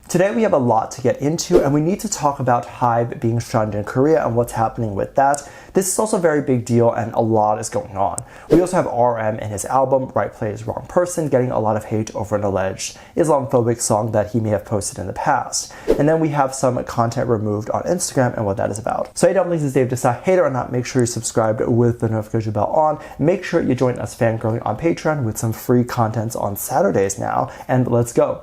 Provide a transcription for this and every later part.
Today we have a lot to get into, and we need to talk about HYBE being shunned in Korea and what's happening with that. This is also a very big deal and a lot is going on. We also have RM and his album, Right Place, Wrong Person, getting a lot of hate over an alleged Islamophobic song that he may have posted in the past. And then we have some content removed on Instagram and what that is about. So hey Dumplings, is Dave. Decide hater or not, make sure you're subscribed with the notification bell on. Make sure you join us fangirling on Patreon with some free contents on Saturdays now, and let's go.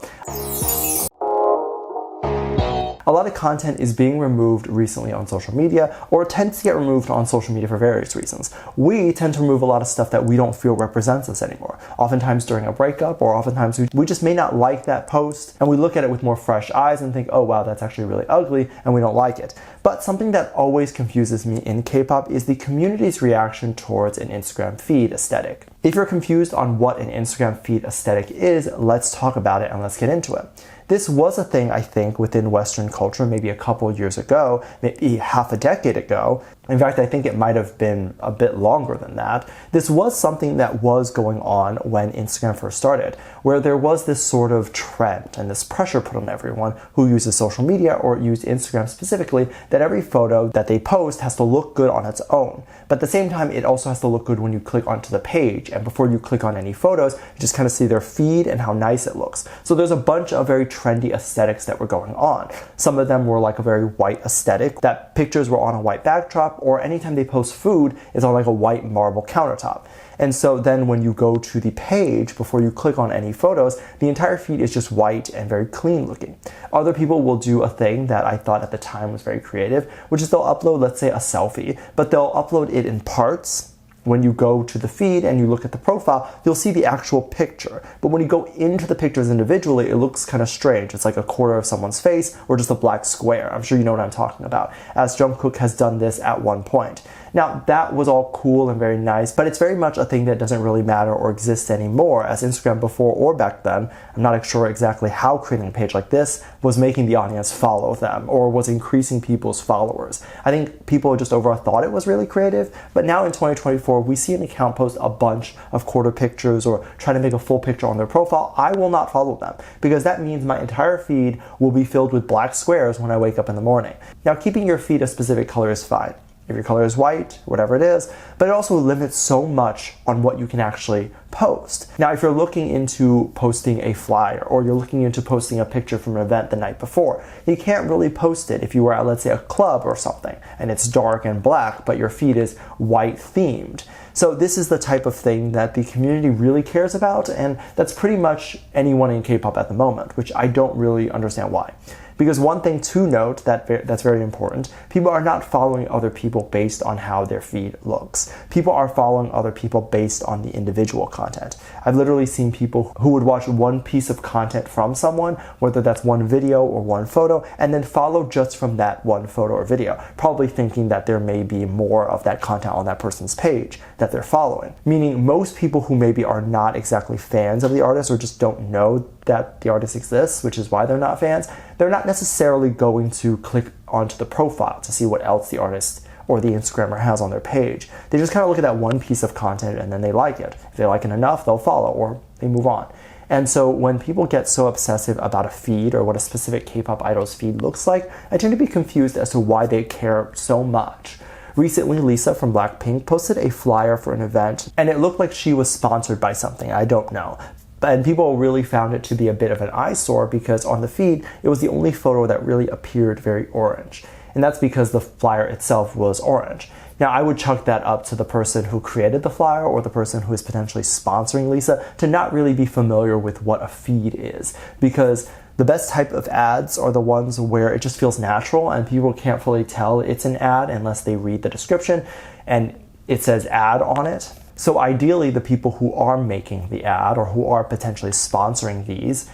A lot of content is being removed recently on social media, or tends to get removed on social media for various reasons. We tend to remove a lot of stuff that we don't feel represents us anymore. Oftentimes during a breakup, or oftentimes we just may not like that post, and we look at it with more fresh eyes and think, oh wow, that's actually really ugly, and we don't like it. But something that always confuses me in K-pop is the community's reaction towards an Instagram feed aesthetic. If you're confused on what an Instagram feed aesthetic is, let's talk about it and let's get into it. This was a thing, I think, within Western culture maybe a couple years ago, maybe half a decade ago. In fact, I think it might have been a bit longer than that. This was something that was going on when Instagram first started, where there was this sort of trend and this pressure put on everyone who uses social media or use Instagram specifically, that every photo that they post has to look good on its own. But at the same time, it also has to look good when you click onto the page. And before you click on any photos, you just kind of see their feed and how nice it looks. So there's a bunch of very trendy aesthetics that were going on. Some of them were like a very white aesthetic, that pictures were on a white backdrop, or anytime they post food is on like a white marble countertop. And so then when you go to the page, before you click on any photos, the entire feed is just white and very clean looking. Other people will do a thing that I thought at the time was very creative, which is they'll upload, let's say, a selfie, but they'll upload it in parts. When you go to the feed and you look at the profile, you'll see the actual picture. But when you go into the pictures individually, it looks kind of strange. It's like a quarter of someone's face or just a black square. I'm sure you know what I'm talking about, as Jungkook has done this at one point. Now, that was all cool and very nice, but it's very much a thing that doesn't really matter or exist anymore, as Instagram before or back then, I'm not sure exactly how creating a page like this was making the audience follow them or was increasing people's followers. I think people just overall thought it was really creative, but now in 2024, we see an account post a bunch of quarter pictures or try to make a full picture on their profile. I will not follow them, because that means my entire feed will be filled with black squares when I wake up in the morning. Now, keeping your feed a specific color is fine. If your color is white, whatever it is, but it also limits so much on what you can actually post. Now, if you're looking into posting a flyer or you're looking into posting a picture from an event the night before, you can't really post it if you were at, let's say, a club or something, and it's dark and black, but your feed is white themed. So this is the type of thing that the community really cares about, and that's pretty much anyone in K-pop at the moment, which I don't really understand why. Because one thing to note that's very important, people are not following other people based on how their feed looks. People are following other people based on the individual content. I've literally seen people who would watch one piece of content from someone, whether that's one video or one photo, and then follow just from that one photo or video, probably thinking that there may be more of that content on that person's page that they're following. Meaning most people who maybe are not exactly fans of the artist or just don't know that the artist exists, which is why they're not fans, they're not necessarily going to click onto the profile to see what else the artist or the Instagrammer has on their page. They just kind of look at that one piece of content and then they like it. If they like it enough, they'll follow or they move on. And so when people get so obsessive about a feed or what a specific K-pop idol's feed looks like, I tend to be confused as to why they care so much. Recently, Lisa from BLACKPINK posted a flyer for an event, and it looked like she was sponsored by something, I don't know. And people really found it to be a bit of an eyesore because on the feed, it was the only photo that really appeared very orange. And that's because the flyer itself was orange. Now, I would chalk that up to the person who created the flyer or the person who is potentially sponsoring Lisa to not really be familiar with what a feed is, because the best type of ads are the ones where it just feels natural and people can't fully tell it's an ad unless they read the description and it says ad on it. So ideally, the people who are making the ad or who are potentially sponsoring these,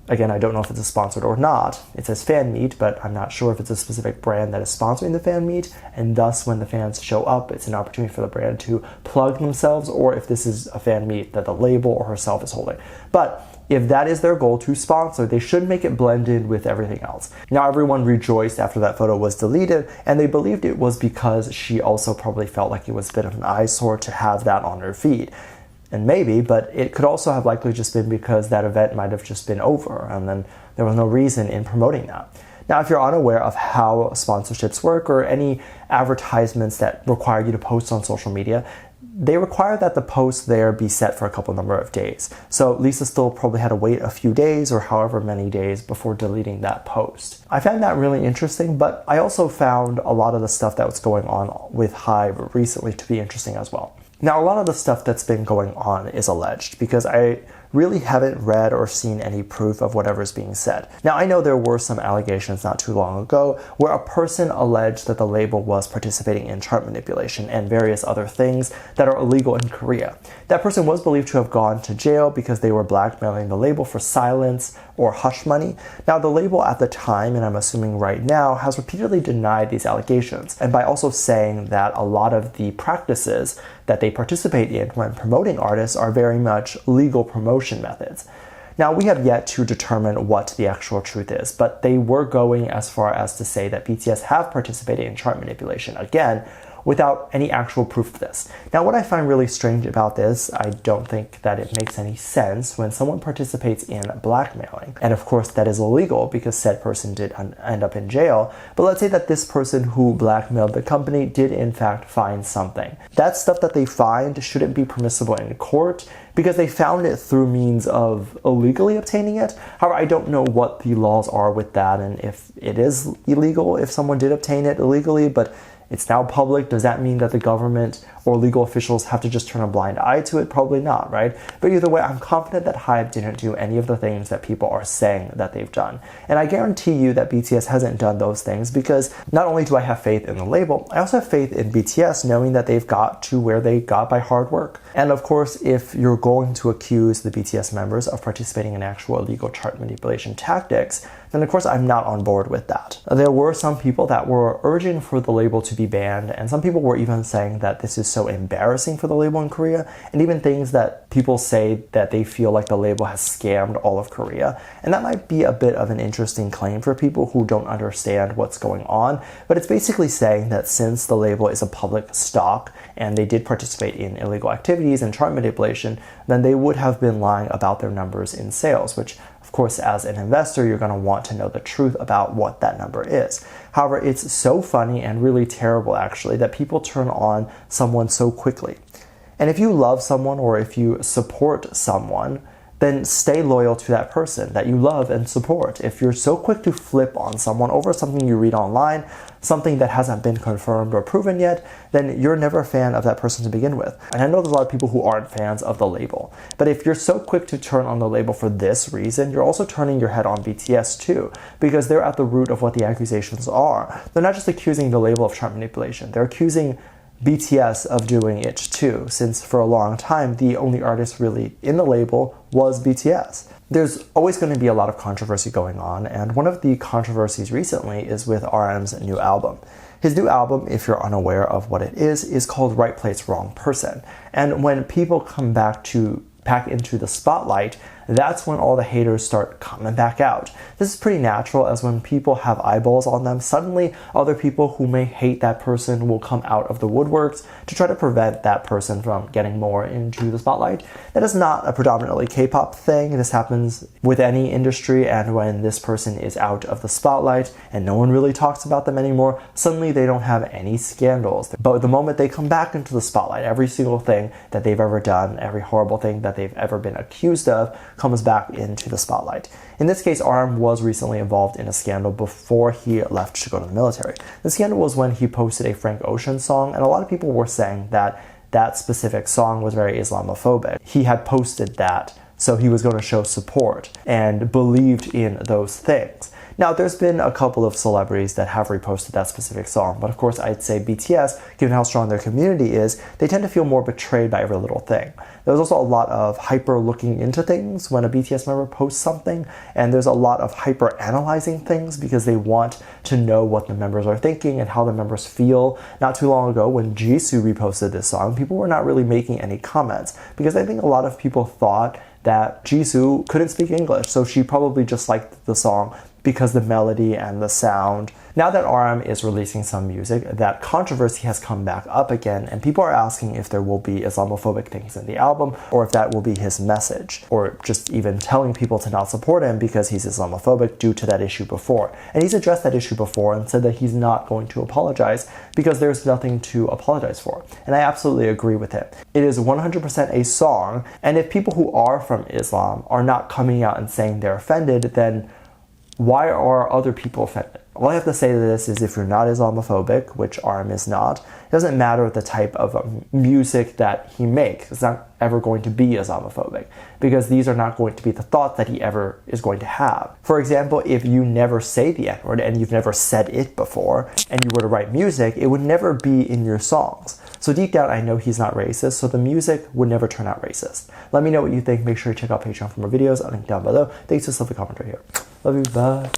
again, I don't know if it's a sponsored or not. It says fan meet, but I'm not sure if it's a specific brand that is sponsoring the fan meet, and thus when the fans show up, it's an opportunity for the brand to plug themselves, or if this is a fan meet that the label or herself is holding. But if that is their goal to sponsor, they should make it blend in with everything else. Now, everyone rejoiced after that photo was deleted, and they believed it was because she also probably felt like it was a bit of an eyesore to have that on her feed. And maybe, but it could also have likely just been because that event might have just been over, and then there was no reason in promoting that. Now, if you're unaware of how sponsorships work or any advertisements that require you to post on social media, they require that the post there be set for a couple number of days. So Lisa still probably had to wait a few days or however many days before deleting that post. I found that really interesting, but I also found a lot of the stuff that was going on with HYBE recently to be interesting as well. Now, a lot of the stuff that's been going on is alleged because I really haven't read or seen any proof of whatever's being said. Now, I know there were some allegations not too long ago where a person alleged that the label was participating in chart manipulation and various other things that are illegal in Korea. That person was believed to have gone to jail because they were blackmailing the label for silence or hush money. Now, the label at the time, and I'm assuming right now, has repeatedly denied these allegations, and by also saying that a lot of the practices that they participate in when promoting artists are very much legal promotion methods. Now, we have yet to determine what the actual truth is, but they were going as far as to say that BTS have participated in chart manipulation, again, without any actual proof of this. Now, what I find really strange about this, I don't think that it makes any sense when someone participates in blackmailing. And of course, that is illegal because said person did end up in jail. But let's say that this person who blackmailed the company did in fact find something. That stuff that they find shouldn't be permissible in court because they found it through means of illegally obtaining it. However, I don't know what the laws are with that and if it is illegal if someone did obtain it illegally, but it's now public. Does that mean that the government or legal officials have to just turn a blind eye to it? Probably not, right? But either way, I'm confident that HYBE didn't do any of the things that people are saying that they've done. And I guarantee you that BTS hasn't done those things because not only do I have faith in the label, I also have faith in BTS knowing that they've got to where they got by hard work. And of course, if you're going to accuse the BTS members of participating in actual illegal chart manipulation tactics, then of course I'm not on board with that. There were some people that were urging for the label to be banned, and some people were even saying that this is so embarrassing for the label in Korea, and even things that people say that they feel like the label has scammed all of Korea. And that might be a bit of an interesting claim for people who don't understand what's going on, but it's basically saying that since the label is a public stock and they did participate in illegal activities and chart manipulation, then they would have been lying about their numbers in sales, which of course, as an investor, you're going to want to know the truth about what that number is. However, it's so funny and really terrible, actually, that people turn on someone so quickly. And if you love someone or if you support someone, then stay loyal to that person that you love and support. If you're so quick to flip on someone over something you read online, something that hasn't been confirmed or proven yet, then you're never a fan of that person to begin with. And I know there's a lot of people who aren't fans of the label, but if you're so quick to turn on the label for this reason, you're also turning your head on BTS too, because they're at the root of what the accusations are. They're not just accusing the label of chart manipulation, they're accusing BTS of doing it too, since for a long time, the only artist really in the label was BTS. There's always going to be a lot of controversy going on, and one of the controversies recently is with RM's new album. His new album, if you're unaware of what it is called Right Place, Wrong Person. And when people come back into the spotlight, that's when all the haters start coming back out. This is pretty natural, as when people have eyeballs on them, suddenly other people who may hate that person will come out of the woodworks to try to prevent that person from getting more into the spotlight. That is not a predominantly K-pop thing. This happens with any industry, and when this person is out of the spotlight and no one really talks about them anymore, suddenly they don't have any scandals. But the moment they come back into the spotlight, every single thing that they've ever done, every horrible thing that they've ever been accused of, comes back into the spotlight. In this case, RM was recently involved in a scandal before he left to go to the military. The scandal was when he posted a Frank Ocean song, and a lot of people were saying that that specific song was very Islamophobic. He had posted that, so he was going to show support and believed in those things. Now, there's been a couple of celebrities that have reposted that specific song, but of course I'd say BTS, given how strong their community is, they tend to feel more betrayed by every little thing. There's also a lot of hyper looking into things when a BTS member posts something, and there's a lot of hyper analyzing things because they want to know what the members are thinking and how the members feel. Not too long ago, when Jisoo reposted this song, people were not really making any comments because I think a lot of people thought that Jisoo couldn't speak English, so she probably just liked the song because the melody and the sound. Now that RM is releasing some music, that controversy has come back up again, and people are asking if there will be Islamophobic things in the album, or if that will be his message, or just even telling people to not support him because he's Islamophobic due to that issue before. And he's addressed that issue before and said that he's not going to apologize because there's nothing to apologize for. And I absolutely agree with him. It is 100% a song, and if people who are from Islam are not coming out and saying they're offended, then why are other people offended? All I have to say to this is if you're not Islamophobic, which RM is not, it doesn't matter the type of music that he makes. It's not ever going to be Islamophobic because these are not going to be the thoughts that he ever is going to have. For example, if you never say the N-word and you've never said it before and you were to write music, it would never be in your songs. So deep down, I know he's not racist, so the music would never turn out racist. Let me know what you think. Make sure you check out Patreon for more videos. I'll link down below. Thanks for the comment right here. Love you. Bye.